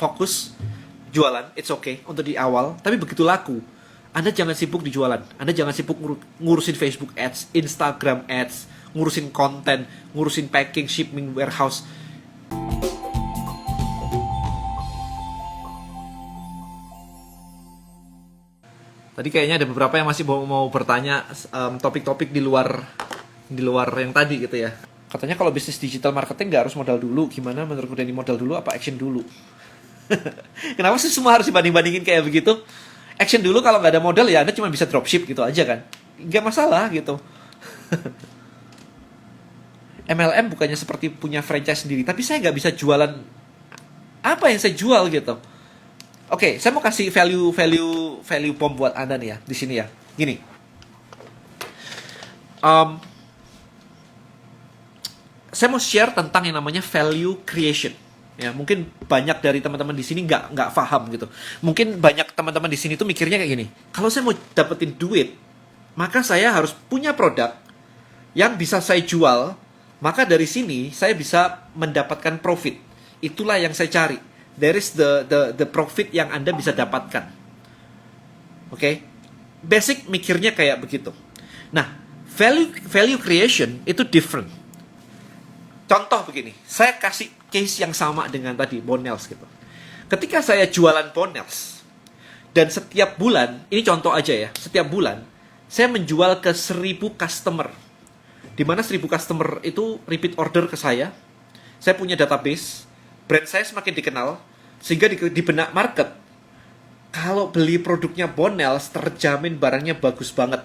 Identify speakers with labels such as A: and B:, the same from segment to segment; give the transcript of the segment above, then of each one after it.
A: fokus jualan, it's okay untuk di awal, tapi begitu laku, Anda jangan sibuk di jualan. Anda jangan sibuk ngurusin Facebook Ads, Instagram Ads, ngurusin konten, ngurusin packing, shipping, warehouse. Tadi kayaknya ada beberapa yang masih mau bertanya topik-topik di luar yang tadi gitu ya. Katanya kalau bisnis digital marketing nggak harus modal dulu. Gimana menurut Denny, modal dulu apa action dulu? Kenapa sih semua harus dibanding-bandingin kayak begitu? Action dulu, kalau nggak ada modal ya Anda cuma bisa dropship gitu aja kan. Nggak masalah gitu. MLM bukannya seperti punya franchise sendiri, tapi saya nggak bisa jualan apa yang saya jual gitu. Oke, saya mau kasih value bomb buat Anda nih ya, di sini ya. Gini. Saya mau share tentang yang namanya value creation. Ya, mungkin banyak dari teman-teman di sini nggak paham gitu. Mungkin banyak teman-teman di sini tuh mikirnya kayak gini. Kalau saya mau dapetin duit, maka saya harus punya produk yang bisa saya jual. Maka dari sini saya bisa mendapatkan profit. Itulah yang saya cari. There is the profit yang Anda bisa dapatkan. Oke? Basic mikirnya kayak begitu. Nah, value creation itu different. Contoh begini, saya kasih case yang sama dengan tadi, Bonels gitu. Ketika saya jualan Bonels, dan setiap bulan, ini contoh aja ya, setiap bulan, saya menjual ke 1000 customer. Dimana 1000 customer itu repeat order ke saya punya database, brand saya semakin dikenal, sehingga di benak market, kalau beli produknya Bonels, terjamin barangnya bagus banget.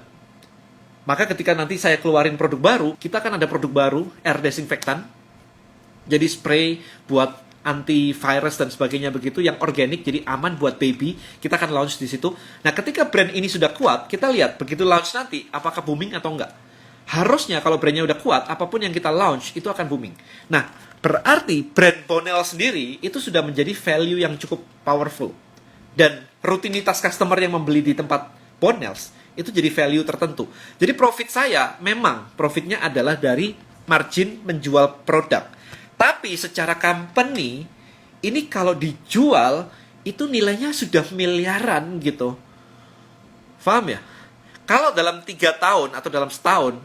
A: Maka ketika nanti saya keluarin produk baru, kita akan ada produk baru, air disinfektan. Jadi spray buat antivirus dan sebagainya begitu, yang organik, jadi aman buat baby. Kita akan launch di situ. Nah, ketika brand ini sudah kuat, kita lihat begitu launch nanti, apakah booming atau enggak. Harusnya kalau brandnya udah kuat, apapun yang kita launch, itu akan booming. Nah, berarti brand Bonels sendiri, itu sudah menjadi value yang cukup powerful. Dan rutinitas customer yang membeli di tempat Bonels, itu jadi value tertentu. Jadi profit saya, memang profitnya adalah dari margin menjual produk. Tapi secara company, ini kalau dijual, itu nilainya sudah miliaran gitu. Paham ya? Kalau dalam 3 tahun atau dalam setahun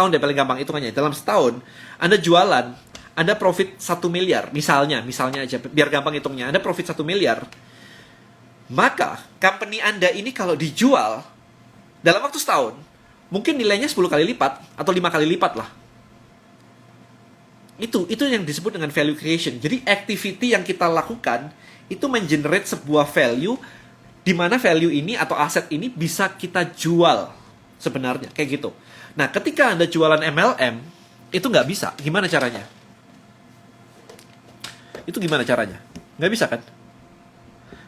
A: deh paling gampang hitungannya, dalam setahun, Anda jualan, Anda profit 1 miliar, misalnya aja, biar gampang hitungnya, Anda profit 1 miliar, maka company Anda ini kalau dijual, dalam waktu setahun, mungkin nilainya 10 kali lipat, atau 5 kali lipat lah. Itu yang disebut dengan value creation. Jadi activity yang kita lakukan itu mengenerate sebuah value, di mana value ini atau aset ini bisa kita jual sebenarnya, kayak gitu. Nah, ketika Anda jualan MLM, itu nggak bisa. Gimana caranya? Itu gimana caranya? Nggak bisa kan?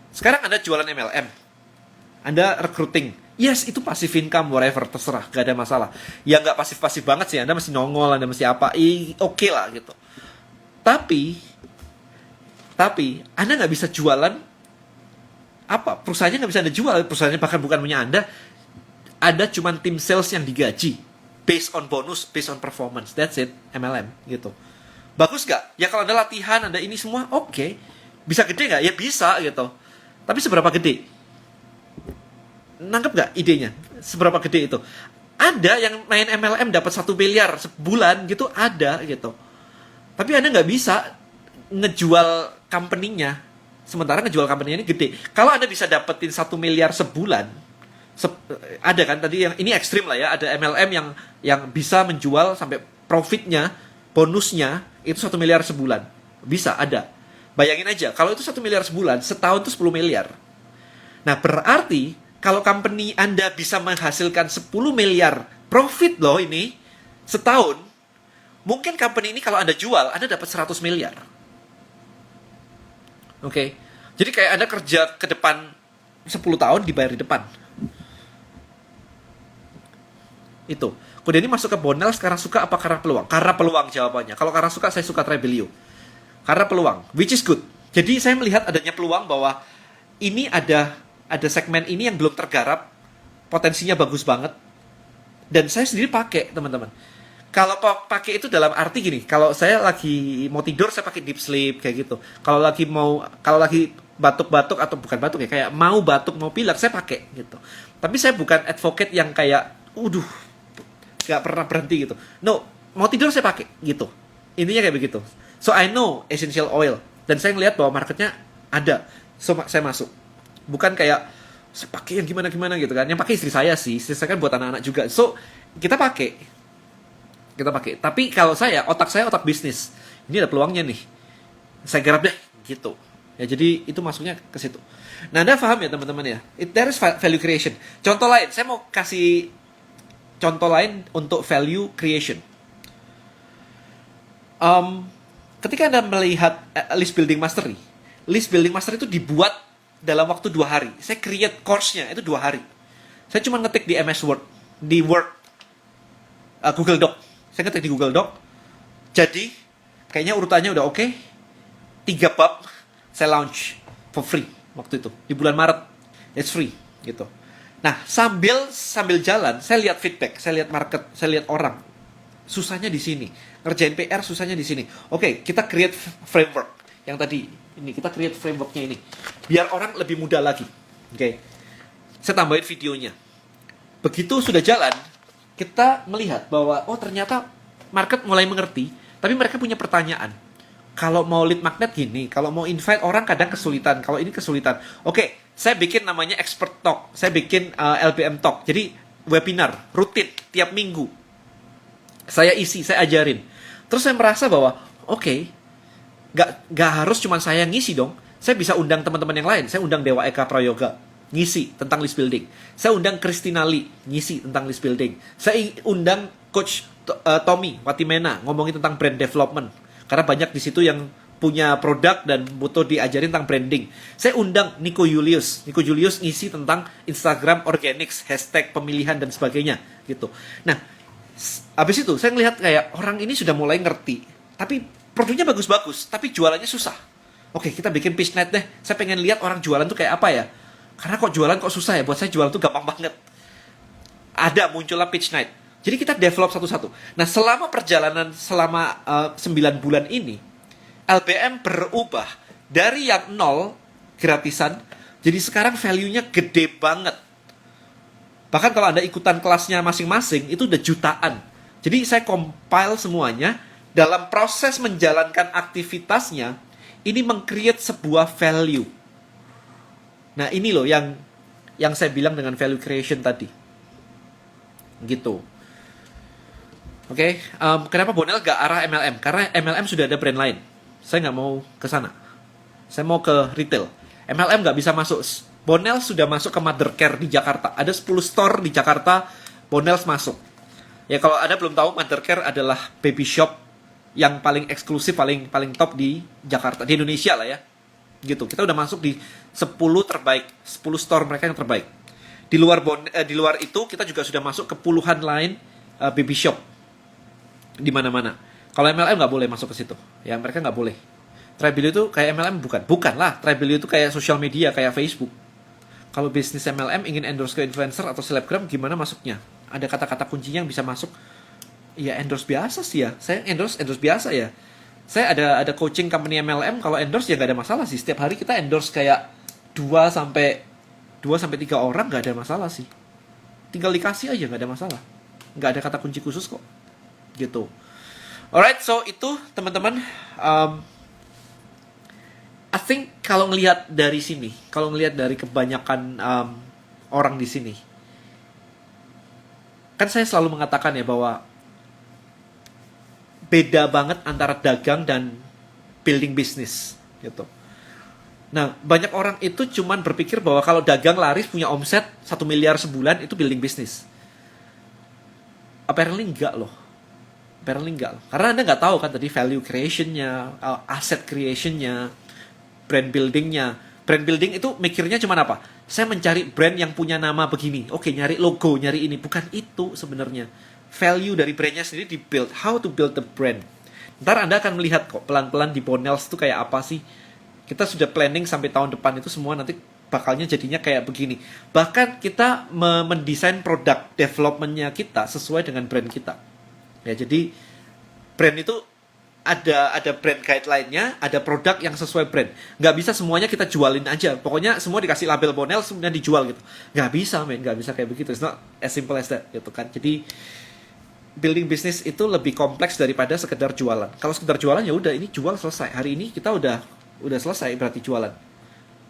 A: Sekarang Anda jualan MLM, Anda recruiting. Yes, itu passive income, whatever, terserah, gak ada masalah. Ya nggak pasif-pasif banget sih, Anda masih nongol, Anda masih apa, oke lah gitu. Tapi, Anda nggak bisa jualan, perusahaannya nggak bisa Anda jual, perusahaannya bahkan bukan punya Anda. Ada cuma tim sales yang digaji, based on bonus, based on performance, that's it, MLM, gitu. Bagus nggak? Ya kalau Anda latihan, Anda ini semua, oke. Bisa gede nggak? Ya bisa, gitu. Tapi seberapa gede? Nangkep nggak idenya? Seberapa gede itu? Ada yang main MLM dapat 1 miliar sebulan gitu, ada gitu. Tapi Anda nggak bisa ngejual company-nya, sementara ngejual company-nya ini gede. Kalau Anda bisa dapetin 1 miliar sebulan, ada kan tadi yang ini ekstrim lah ya, ada MLM yang bisa menjual sampai profitnya, bonusnya itu 1 miliar sebulan. Bisa, ada. Bayangin aja, kalau itu 1 miliar sebulan, setahun itu 10 miliar. Nah, berarti kalau company Anda bisa menghasilkan 10 miliar profit loh ini, setahun, mungkin company ini kalau Anda jual, Anda dapat 100 miliar. Oke? Jadi kayak Anda kerja ke depan 10 tahun, dibayar di depan. Itu. Kode ini masuk ke Bonels karena suka apa karena peluang? Karena peluang jawabannya. Kalau karena suka, saya suka Trebelio. Karena peluang, which is good. Jadi saya melihat adanya peluang bahwa ini ada segmen ini yang belum tergarap, potensinya bagus banget, dan saya sendiri pakai, teman-teman. Kalau pakai itu dalam arti gini, kalau saya lagi mau tidur, saya pakai deep sleep, kayak gitu. Kalau lagi batuk-batuk atau bukan batuk ya, kayak mau batuk mau pilek saya pakai gitu. Tapi saya bukan advocate yang kayak nggak pernah berhenti gitu. No, mau tidur saya pakai gitu. Intinya kayak begitu. So I know essential oil dan saya ngelihat bahwa marketnya ada. So saya masuk. Bukan kayak saya pakai yang gimana gitu kan. Yang pakai istri saya sih. Istri saya kan buat anak-anak juga. So kita pakai. Tapi kalau otak saya otak bisnis. Ini ada peluangnya nih. Saya garap deh gitu. Ya jadi itu masuknya ke situ. Nah, Anda paham ya teman-teman ya? There is value creation. Contoh lain, saya mau kasih contoh lain untuk value creation. Ketika Anda melihat list building mastery itu dibuat dalam waktu 2 hari. Saya create course-nya itu 2 hari. Saya cuma ngetik di MS Word, di Word, Google Doc. Saya ngetik di Google Doc. Jadi, kayaknya urutannya udah oke. 3 bab saya launch for free waktu itu di bulan Maret. It's free gitu. Nah, sambil jalan, saya lihat feedback, saya lihat market, saya lihat orang. Susahnya di sini. Ngerjain PR susahnya di sini. Oke, kita create framework. Yang tadi, ini kita create frameworknya ini. Biar orang lebih mudah lagi. Oke. Saya tambahin videonya. Begitu sudah jalan, kita melihat bahwa, ternyata market mulai mengerti, tapi mereka punya pertanyaan. Kalau mau lead magnet gini, kalau mau invite orang kadang kesulitan, kalau ini kesulitan. Oke, saya bikin namanya expert talk, saya bikin LBM talk. Jadi webinar rutin tiap minggu. Saya isi, saya ajarin. Terus saya merasa bahwa nggak harus cuma saya yang ngisi dong. Saya bisa undang teman-teman yang lain. Saya undang Dewa Eka Prayoga ngisi tentang list building. Saya undang Christina Lee ngisi tentang list building. Saya undang Coach Tommy Watimena ngomongin tentang brand development. Karena banyak di situ yang punya produk dan butuh diajarin tentang branding. Saya undang Nico Julius. Nico Julius ngisi tentang Instagram Organics, hashtag pemilihan dan sebagainya gitu. Nah, habis itu saya ngelihat kayak orang ini sudah mulai ngerti. Tapi produknya bagus-bagus, tapi jualannya susah. Oke, kita bikin pitch night deh. Saya pengen lihat orang jualan tuh kayak apa ya. Karena kok jualan kok susah ya. Buat saya jualan tuh gampang banget. Muncullah pitch night. Jadi kita develop satu-satu. Nah, selama perjalanan 9 bulan ini, LBM berubah dari yang 0 gratisan, jadi sekarang value-nya gede banget. Bahkan kalau Anda ikutan kelasnya masing-masing, itu udah jutaan. Jadi saya compile semuanya, dalam proses menjalankan aktivitasnya, ini meng-create sebuah value. Nah, ini loh yang saya bilang dengan value creation tadi. Gitu. Oke, kenapa Bonel gak arah MLM? Karena MLM sudah ada brand lain. Saya nggak mau ke sana. Saya mau ke retail. MLM nggak bisa masuk. Bonel sudah masuk ke Mothercare di Jakarta. Ada 10 store di Jakarta, Bonel masuk. Ya kalau Anda belum tahu, Mothercare adalah baby shop yang paling eksklusif, paling top di Jakarta, di Indonesia lah ya. Gitu. Kita udah masuk di 10 terbaik, 10 store mereka yang terbaik. Di luar itu kita juga sudah masuk ke puluhan lain baby shop di mana-mana. Kalau MLM nggak boleh masuk ke situ. Ya mereka nggak boleh. Tribelio itu kayak MLM bukan lah. Tribelio itu kayak sosial media, kayak Facebook. Kalau bisnis MLM ingin endorse ke influencer atau selebgram, gimana masuknya? Ada kata-kata kuncinya yang bisa masuk. Ya endorse biasa sih ya. Saya endorse biasa ya. Saya ada coaching company MLM, kalau endorse ya nggak ada masalah sih. Setiap hari kita endorse kayak 2 sampai 3 orang, nggak ada masalah sih. Tinggal dikasih aja, nggak ada masalah. Nggak ada kata kunci khusus kok. Gitu. Alright, so itu teman-teman. I think kalau ngelihat dari sini, kalau ngelihat dari kebanyakan orang di sini, kan saya selalu mengatakan ya bahwa beda banget antara dagang dan building business, gitu. Nah, banyak orang itu cuman berpikir bahwa kalau dagang laris punya omset 1 miliar sebulan itu building business. Apparently enggak loh. Karena Anda nggak tahu kan tadi value creation-nya, asset creation-nya, brand building-nya. Brand building itu mikirnya cuma apa? Saya mencari brand yang punya nama begini. Oke, nyari logo, nyari ini. Bukan itu sebenarnya. Value dari brandnya sendiri di-build. How to build the brand. Ntar Anda akan melihat kok pelan-pelan di Bonels itu kayak apa sih. Kita sudah planning sampai tahun depan itu semua nanti bakalnya jadinya kayak begini. Bahkan kita mendesain produk development-nya kita sesuai dengan brand kita. Ya, jadi brand itu ada brand guideline-nya, ada produk yang sesuai brand. Nggak bisa semuanya kita jualin aja. Pokoknya semua dikasih label Bonels, kemudian dijual gitu. Nggak bisa, men. Nggak bisa kayak begitu. It's not as simple as that, gitu kan. Jadi, building business itu lebih kompleks daripada sekedar jualan. Kalau sekedar jualan, ya udah, ini jual selesai. Hari ini kita udah selesai berarti jualan.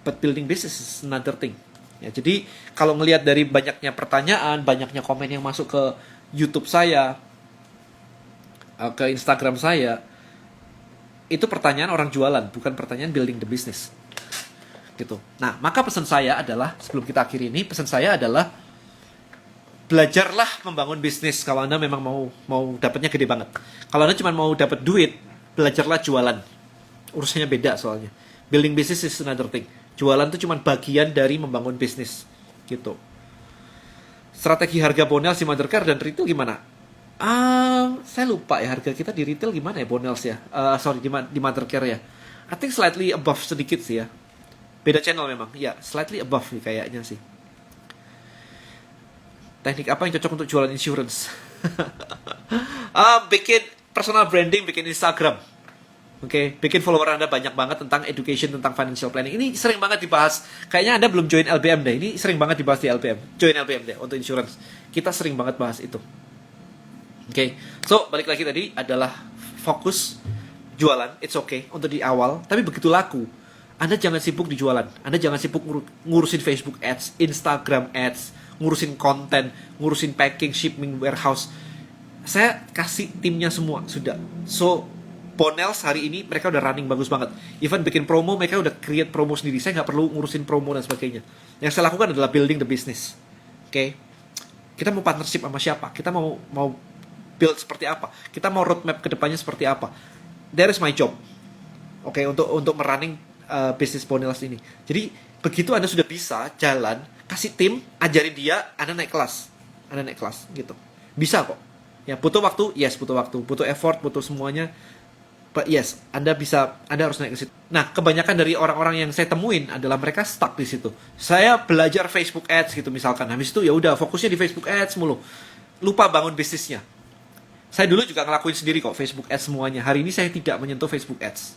A: But building business is another thing. Ya, jadi, kalau ngelihat dari banyaknya pertanyaan, banyaknya komen yang masuk ke YouTube saya, ke Instagram saya, itu pertanyaan orang jualan, bukan pertanyaan building the business. Gitu. Nah, maka pesan saya adalah, sebelum kita akhiri ini, pesan saya adalah belajarlah membangun bisnis kalau Anda memang mau dapatnya gede banget. Kalau Anda cuma mau dapat duit, belajarlah jualan. Urusannya beda soalnya. Building business is another thing. Jualan itu cuma bagian dari membangun bisnis. Gitu. Strategi harga Bonels di Mothercare dan retail gimana? Saya lupa ya harga kita di retail gimana ya Bonels ya. Di Mothercare ya. I think slightly above sedikit sih ya. Beda channel memang. Ya, slightly above nih kayaknya sih. Teknik apa yang cocok untuk jualan insurance? Bikin personal branding, bikin Instagram. Oke, bikin follower Anda banyak banget tentang education, tentang financial planning. Ini sering banget dibahas. Kayaknya Anda belum join LBM deh. Ini sering banget dibahas di LBM. Join LBM deh untuk insurance. Kita sering banget bahas itu. Oke, so balik lagi tadi adalah fokus jualan, it's okay untuk di awal, tapi begitu laku, Anda jangan sibuk di jualan, Anda jangan sibuk ngurusin Facebook Ads, Instagram Ads, ngurusin konten, ngurusin packing, shipping, warehouse. Saya kasih timnya semua, sudah. So, Bonels hari ini mereka udah running bagus banget. Even bikin promo, mereka udah create promo sendiri. Saya nggak perlu ngurusin promo dan sebagainya. Yang saya lakukan adalah building the business. Oke, kita mau partnership sama siapa? Kita mau build seperti apa? Kita mau roadmap ke depannya seperti apa? That is my job. Oke, untuk merunning bisnis Bonels ini. Jadi, begitu Anda sudah bisa jalan, kasih tim, ajarin dia, Anda naik kelas. Gitu. Bisa kok. Ya, butuh waktu, yes, butuh waktu. Butuh effort, butuh semuanya. But yes, Anda harus naik ke situ. Nah, kebanyakan dari orang-orang yang saya temuin adalah mereka stuck di situ. Saya belajar Facebook Ads gitu misalkan. Habis itu ya udah fokusnya di Facebook Ads mulu. Lupa bangun bisnisnya. Saya dulu juga ngelakuin sendiri kok Facebook Ads semuanya. Hari ini saya tidak menyentuh Facebook Ads.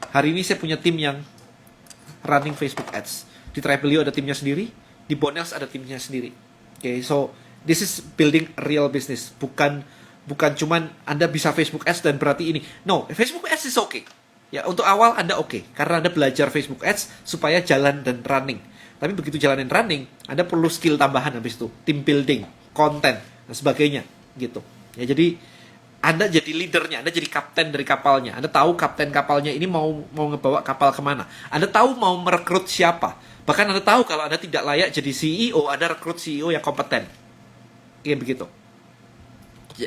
A: Hari ini saya punya tim yang running Facebook Ads. Di Tribelio ada timnya sendiri, di Bonels ada timnya sendiri. Okay, so this is building a real business. Bukan cuman Anda bisa Facebook Ads dan berarti ini. No, Facebook Ads is okay. Ya, untuk awal Anda okay. Karena Anda belajar Facebook Ads supaya jalan dan running. Tapi begitu jalan dan running, Anda perlu skill tambahan habis itu. Team building, konten, dan sebagainya. Gitu. Ya, jadi Anda jadi leadernya, Anda jadi kapten dari kapalnya. Anda tahu kapten kapalnya ini mau ngebawa kapal kemana. Anda tahu mau merekrut siapa. Bahkan Anda tahu kalau Anda tidak layak jadi CEO, Anda rekrut CEO yang kompeten. Kayak begitu.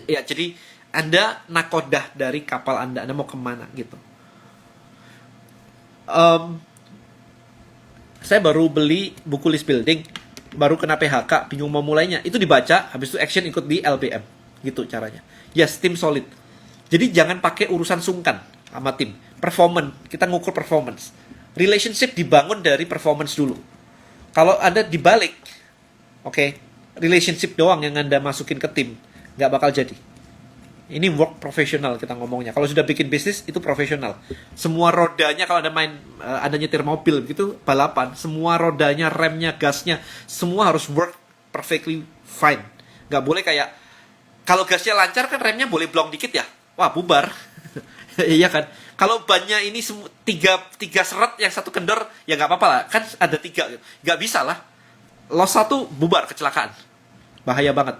A: Ya, jadi Anda nakodah dari kapal Anda mau kemana gitu. Saya baru beli buku list building, baru kena PHK, bingung mau mulainya. Itu dibaca, habis itu action ikut di LBM. Gitu caranya. Yes, tim solid. Jadi jangan pakai urusan sungkan sama tim. Performance, kita ngukur performance. Relationship dibangun dari performance dulu. Kalau Anda dibalik, oke, relationship doang yang Anda masukin ke tim, nggak bakal jadi. Ini work profesional kita ngomongnya. Kalau sudah bikin bisnis, itu profesional. Semua rodanya, kalau Anda nyetir mobil gitu, balapan, semua rodanya, remnya, gasnya, semua harus work perfectly fine. Nggak boleh kayak, kalau gasnya lancar kan remnya boleh blong dikit ya. Wah, bubar. Iya kan? Kalau bannya ini tiga seret, yang satu kendor, ya nggak apa-apa lah. Kan ada 3. Nggak bisa lah. Loss 1, bubar, kecelakaan. Bahaya banget.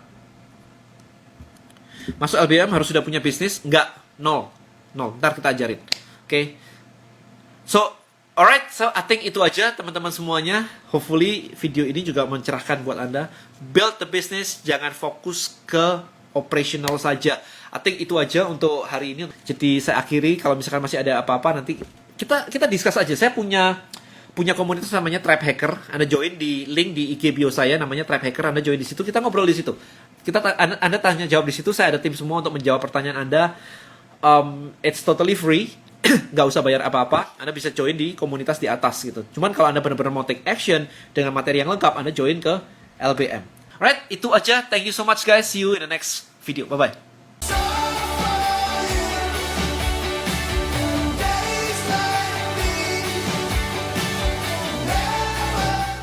A: Masuk LBM harus sudah punya bisnis? Nggak. Nol. Ntar kita ajarin. Oke. So, alright. So, I think itu aja teman-teman semuanya. Hopefully video ini juga mencerahkan buat Anda. Build the business. Jangan fokus ke operational saja. I think itu aja untuk hari ini. Jadi saya akhiri. Kalau misalkan masih ada apa-apa nanti kita discuss aja. Saya punya komunitas namanya Tribe Hacker. Anda join di link di IG bio saya namanya Tribe Hacker. Anda join di situ. Kita ngobrol di situ. Anda tanya jawab di situ. Saya ada tim semua untuk menjawab pertanyaan Anda. It's totally free. Nggak usah bayar apa-apa. Anda bisa join di komunitas di atas gitu. Cuman kalau Anda benar-benar mau take action dengan materi yang lengkap, Anda join ke LBM. Alright, itu aja. Thank you so much guys. See you in the next video. Bye-bye.